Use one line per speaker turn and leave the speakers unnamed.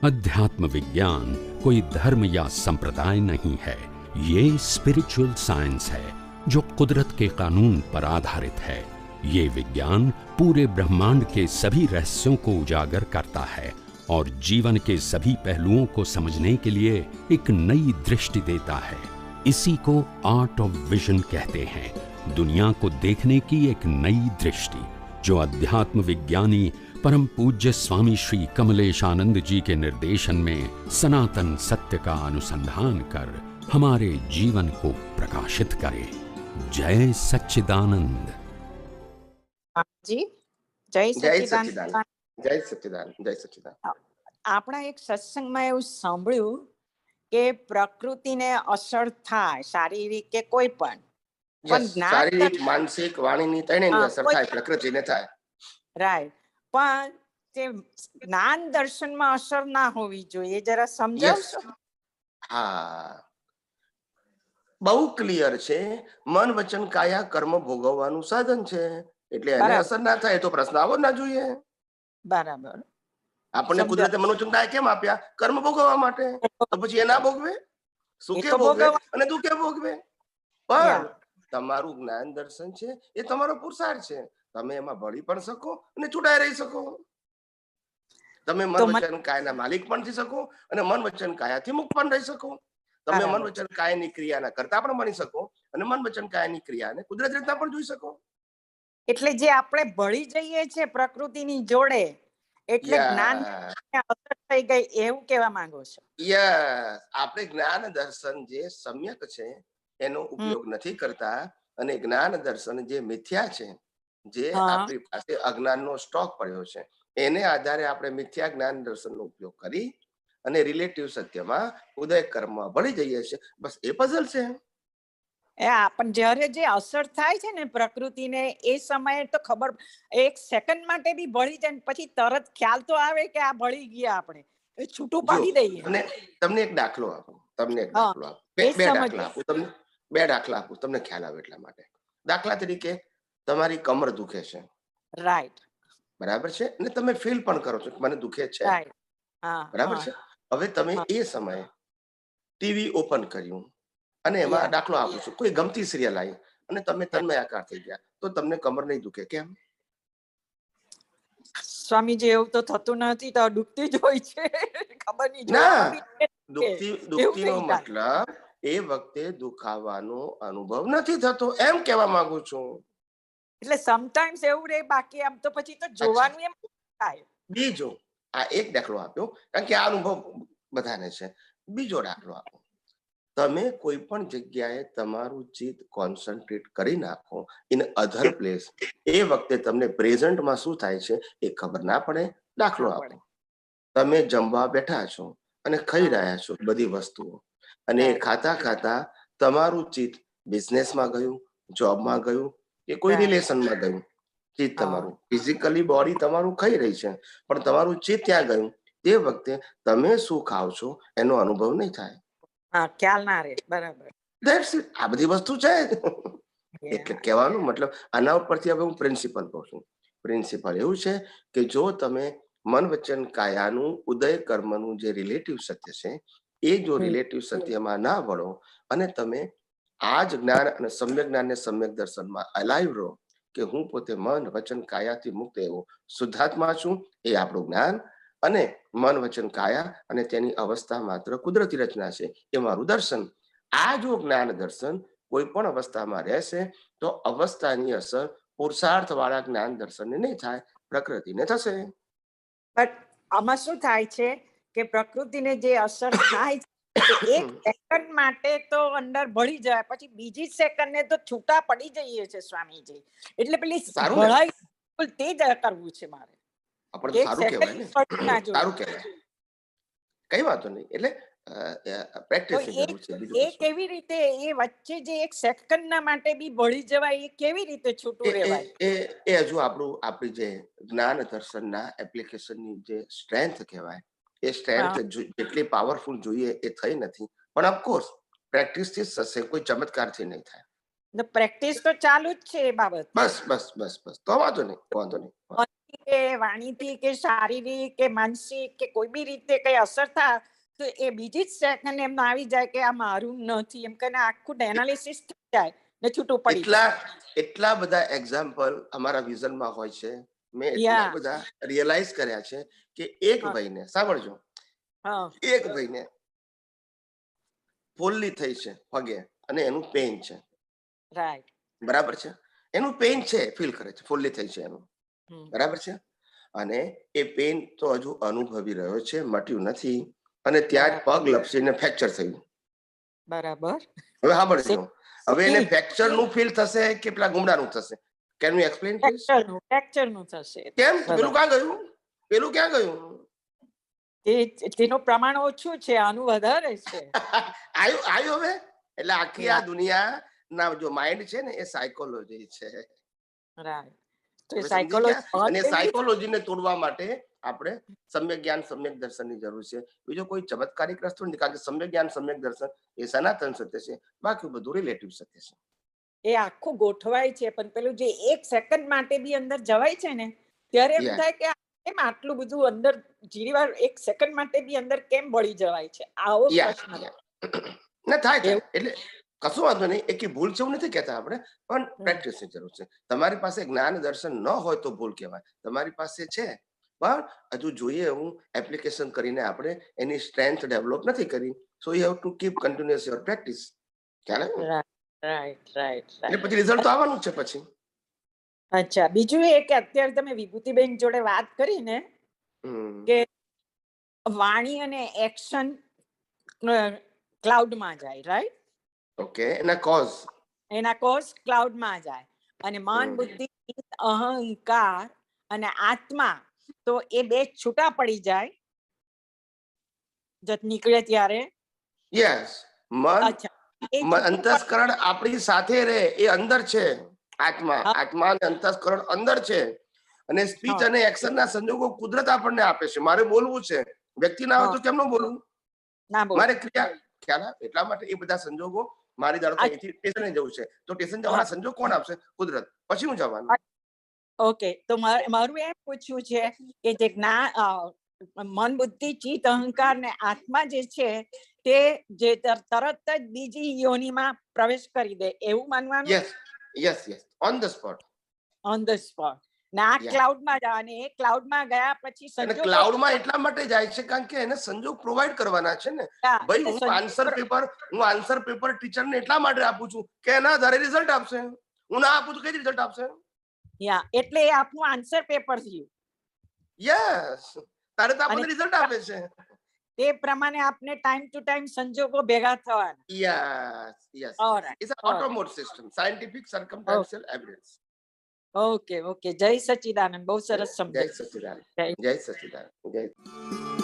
अध्यात्म विज्ञान कोई धर्म या संप्रदाय नहीं है, ये स्पिरिचुअल साइंस है जो कुदरत के कानून पर आधारित है। ये विज्ञान पूरे ब्रह्मांड के सभी रहस्यों को उजागर करता है और जीवन के सभी पहलुओं को समझने के लिए एक नई दृष्टि देता है। इसी को आर्ट ऑफ विजन कहते हैं, दुनिया को देखने की एक नई दृष्टि, जो अध्यात्म विज्ञानी परम पूज्य स्वामी श्री कमलेशानंद जी के निर्देशन में सनातन सत्य का अनुसंधान कर हमारे जीवन को प्रकाशित करे। जय सच्चिदानंद
जी, जय सच्चिदानंद।
जय सच्चिदानंद, जय सच्चिदानंद।
આપણા એક સત્સંગમાં એવું સાંભળ્યું કે પ્રકૃતિને અસર થાય, શારીરિક કે કોઈ પણ
શારીરિક, માનસિક, વાણીની ત્રણેયની અસર થાય, પ્રકૃતિને થાય.
રાઈટ, પણ તે જ્ઞાન દર્શનમાં અસર ના હોવી જોઈએ, જરા સમજાવશો?
હા, બહુ ક્લિયર છે. મન, વચન, કાયા કર્મ ભોગવવાનું સાધન છે, એટલે એને અસર ના થાય તો પ્રશ્ન આવો ના જોઈએ.
બરાબર.
આપણને કુદરતે મનોવચન કાયા કેમ આપ્યા? કર્મ ભોગવવા માટે. તો પછી એ ના ભોગવે? સુખે ભોગવે અને દુઃખે ભોગવે. પણ તમારું જ્ઞાન દર્શન છે એ તમારો પુરુષાર્થ છે. તમે એમાં ભળી પણ શકો અને છૂટાઈ રહી શકો. તમે મન વચન કાયાના માલિક પણ થઈ શકો અને મન વચન કાયાથી મુક્ત પણ રહી શકો. તમે મન વચન કાયાની ક્રિયાના કરતા પણ બની શકો અને મન વચન કાયાની ક્રિયાને કુદરતી રીતના પણ જોઈ શકો.
એટલે જે આપણે ભળી જઈએ છીએ પ્રકૃતિની જોડે, એટલે જ્ઞાન અસર થઈ ગઈ એવું કહેવા માંગો છો?
યસ, આપણે જ્ઞાન દર્શન જે સમ્યક છે એનો ઉપયોગ નથી કરતા, અને જ્ઞાન દર્શન જે મિથ્યા છે, જે આપણી પાસે અજ્ઞાનનો સ્ટોક પડ્યો છે, એને આધારે આપણે મિથ્યા જ્ઞાન દર્શનનો ઉપયોગ કરી અને રિલેટિવ સત્યમાં ઉદય કર્મમાં ભળી જઈએ છીએ. બસ એ પઝલ છે.
પણ જ્યારે જે અસર થાય છે ને પ્રકૃતિને, એ સમયે તો ખબર, એક સેકન્ડ માટે બી ભળી જાય, પછી તરત ખ્યાલ તો આવે કે આ ભળી ગયા, આપણે એ છૂટું પાડી દઈએ.
અને તમને એક દાખલો આપું, બે દાખલા આપું, તમને ખ્યાલ આવે એટલા માટે. દાખલા તરીકે તમારી કમર દુખે છે,
રાઈટ,
બરાબર છે, અને તમે ફીલ પણ કરો છો કે મને દુખે છે, બરાબર છે. હવે તમે એ સમયે ટીવી ઓપન કર્યું અને એમાં દાખલો આપું છું, કોઈ ગમતી સિરિયલ આવી અને તમે તન્મયાકાર થઈ ગયા, તો તમને કમર નહીં દુખે? કેમ?
સ્વામીજી, એવું તો થતું નથી, તો દુખતી જ હોય છે. ખબર નહીં.
ના, દુખતીનો મતલબ એ વખતે દુખાવાનો અનુભવ નથી થતો, એમ કહેવા માંગુ છું.
એટલે સમટાઈમ્સ એવું રહે, બાકી આમ તો પછી તો જોવાનું એમ થાય.
બીજો આ એક દાખલો આપ્યો, કારણ કે આ અનુભવ બધાને છે. બીજો દાખલો આપો, તમે કોઈ પણ જગ્યાએ તમારું ચિત્ત કોન્સન્ટ્રેટ કરી નાખો ઇન અધર પ્લેસ, એ વખતે તમને પ્રેઝન્ટમાં શું થાય છે એ ખબર ના પડે. દાખલો આપો, તમે જમવા બેઠા છો અને ખાઈ રહ્યા છો બધી વસ્તુઓ, અને ખાતા ખાતા તમારું ચિત્ત બિઝનેસમાં ગયું, જોબમાં ગયું કે કોઈ રિલેશનમાં ગયું. ચિત્ત તમારું ફિઝિકલી બોડી તમારું ખાઈ રહી છે, પણ તમારું ચિત્ત ત્યાં ગયું. તે વખતે તમે શું ખાવ છો એનો અનુભવ નહીં થાય.
ખ્યાલ ના રહે. બરાબર.
આ બધી વસ્તુ છે. એટલે કહેવાનું મતલબ આના ઉપરથી હવે હું પ્રિન્સિપલ કહું છું. પ્રિન્સિપલ એવું છે કે જો તમે મન વચન કાયાનું ઉદય કર્મનું જે રિલેટિવ સત્ય છે, એ જો રિલેટિવ સત્યમાં ના વળો અને તમે આ જ જ્ઞાન અને સમ્યક જ્ઞાનને સમ્યક દર્શનમાં અલાઈવ રહો કે હું પોતે મન વચન કાયાથી મુક્ત એવો શુદ્ધાત્મા છું, એ આપણું જ્ઞાન, અને મન વચન કાયા અને તેની અવસ્થા માત્ર કુદરતી રચના છે, એ મારું દર્શન. આ જો જ્ઞાન દર્શન કોઈ પણ અવસ્થામાં રહેશે તો અવસ્થાની અસર પુરુષાર્થ વાળા જ્ઞાન દર્શનને નહીં થાય, પ્રકૃતિને થશે.
બટ આમાં શું થાય છે કે પ્રકૃતિને જે અસર થાય છે, એક સેકન્ડ માટે તો અંદર ભળી જાય, પછી બીજી સેકન્ડ ને તો છૂટા પડી જઈએ છે સ્વામીજી. એટલે પેલી ભળાઈ તે જ કરવું છે મારે.
આપણે સારું કહેવાય ને, સારું કહેવાય, કઈ વાતો નહીં. એટલે
એ કેવી રીતે એ વચ્ચે જે એક સેકન્ડના માટે બી ભળી જવાય, એ કેવી રીતે છૂટું રહેવાય?
એ હજુ આપણી જે જ્ઞાન દર્શનના એપ્લિકેશનની જે સ્ટ્રેન્થ કહેવાય, એ સ્ટ્રેન્થ જેટલી પાવરફુલ જોઈએ એ થઈ નથી. પણ ઓફકોર્સ પ્રેક્ટિસથી થશે, કોઈ ચમત્કારથી નહીં થાય.
પ્રેક્ટિસ તો ચાલુ જ છે એ બાબત.
બસ તો વાંધો નહીં.
કે વાણીથી કે શારીરિક કે માનસિક કે કોઈ બી રીતે કઈ અસર થાય તો એ બીજી જ સેકન્ડ એમ આવી જાય કે આ મારું નથી એમ કરીને આખું એનાલિસિસ થઈ જાય ને છૂટું પડી
એટલા બધા એક્ઝામ્પલ અમારા વિઝનમાં હોય છે. મેં એટલા
જાય.
બધા રિયલાઇઝ કર્યા છે કે એક
હા.
ભાઈને સાંભળજો,
હા
એક ભાઈને ફોલ્લી થઈ છે પગે અને એનું પેઇન છે,
રાઈટ.
બરાબર છે, એનું પેઇન છે, ફીલ કરે છે, ફોલ્લી થઈ છે એનું, બરાબર છે, અને એ પેઇન તો હજુ અનુભવી રહ્યો છે, મટ્યું નથી, અને ત્યાં જ પગ લપસીને ફ્રેક્ચર થયું.
બરાબર.
હવે સાંભળજો, હવે એને ફ્રેક્ચર નું ફીલ થશે કે પેલા ગુમડાનું થશે? Can you explain please?
Fracture નું થશે.
કેમ? પેલું ક્યાં ગયું? પેલું ક્યાં ગયું?
તેનું પ્રમાણ ઓછું છે, આનું વધારે છે.
આયું હવે? એટલે આખી આ દુનિયા ના જો માઇન્ડ છે ને એ સાયકોલોજી છે.
રાઈટ. તો
તમે સમજી ગયા? અને સાયકોલોજીને તોડવા માટે આપણે સમ્યક જ્ઞાન સમ્યક દર્શનની જરૂર છે. બીજો કોઈ ચમત્કારિક રસ્તો નથી, કારણ કે સમ્યક જ્ઞાન સમ્યક દર્શન એ સનાતન સત્ય છે, બાકી બધું રિલેટિવ સત્ય છે.
એ આખું ગોઠવાય છે, પણ પેલું જે એક સેકન્ડ માટે બી અંદર જવાય છે ને ત્યારે એમ થાય કે કેમ આટલું બધું અંદર જીરીવાર એક સેકન્ડ માટે બી અંદર કેમ વળી જવાય છે, આવો પ્રશ્ન
ના થાય. એટલે કશું વાંધો નહીં, એક ભૂલ છે એવું નથી કહેતા આપણે, પણ પ્રેક્ટિસની જરૂર છે. તમારી પાસે જ્ઞાન દર્શન ન હોય તો ભૂલ કહેવાય, તમારી પાસે છે પણ હજુ જોઈએ એવું એપ્લિકેશન કરીને આપણે એની સ્ટ્રેન્થ ડેવલપ નથી કરી. So you have to keep continuous your practice. ખ્યાલ આવ્યો?
રાઈટ.
એટલે પછી રિઝલ્ટ તો આવવાનું છે પછી.
અચ્છા, બીજું એ કે અત્યારે તમે વિભૂતિબેન જોડે વાત કરી ને કે વાણી અને એક્શન ક્લાઉડમાં જાય, રાઈટ?
ઓકે, એના
કોઝ ક્લાઉડમાં જાય, અને મન, બુદ્ધિ, અહંકાર અને આત્મા તો એ બે છૂટા પડી જાય જત નીકળે ત્યારે.
યસ, મન અંતસ્કરણ આપણી સાથે રહે, એ અંદર છે. આત્મા અને અંતસ્કરણ અંદર છે, અને સ્પીચ અને એક્શન ના સંજોગો કુદરત આપણને આપે છે. મારે બોલવું છે, વ્યક્તિ ના હોય તો કેમ ન બોલવું? મારે ક્રિયા ખ્યાલ આવે. એટલા માટે એ બધા સંજોગો, મારી ધારો કે અહીંથી સ્ટેશને જવું છે તો સ્ટેશન જવાના સંજોગ કોણ આપશે? કુદરત. પછી હું જવાનું.
ઓકે, તો મારું એમ પૂછવું છે કે જે મન, બુદ્ધિ, ચિત્ત, અહંકાર ને આત્મા જે છે તે જે તરત જ બીજી યોનિમાં પ્રવેશ કરી દે એવું માનવાનું?
Yes, on the spot.
ને આ ક્લાઉડમાં જાય, અને એ ક્લાઉડમાં ગયા પછી સંજોગો
ક્લાઉડમાં એટલા માટે જાય છે કારણ કે એને સંજોગ પ્રોવાઈડ કરવાના છે ને. ભાઈ, હું આન્સર પેપર ટીચરને એટલા માટે આપું છું કે એના આધારે રિઝલ્ટ આપશે. હું ના આપું તો કઈ રિઝલ્ટ આપશે?
એટલે એ આપનું આન્સર પેપર થયું.
યસ, તારે તો આપણને રિઝલ્ટ આપે છે.
તે પ્રમાણે આપને ટાઈમ ટુ ટાઈમ સંજોગો ભેગા થવાના.
Yes. It's a automate system, scientific circumstantial evidence.
Okay. Jai Sachchidanand, બહુ સરસ સમજાયું.
જય સચ્ચિદાનંદ.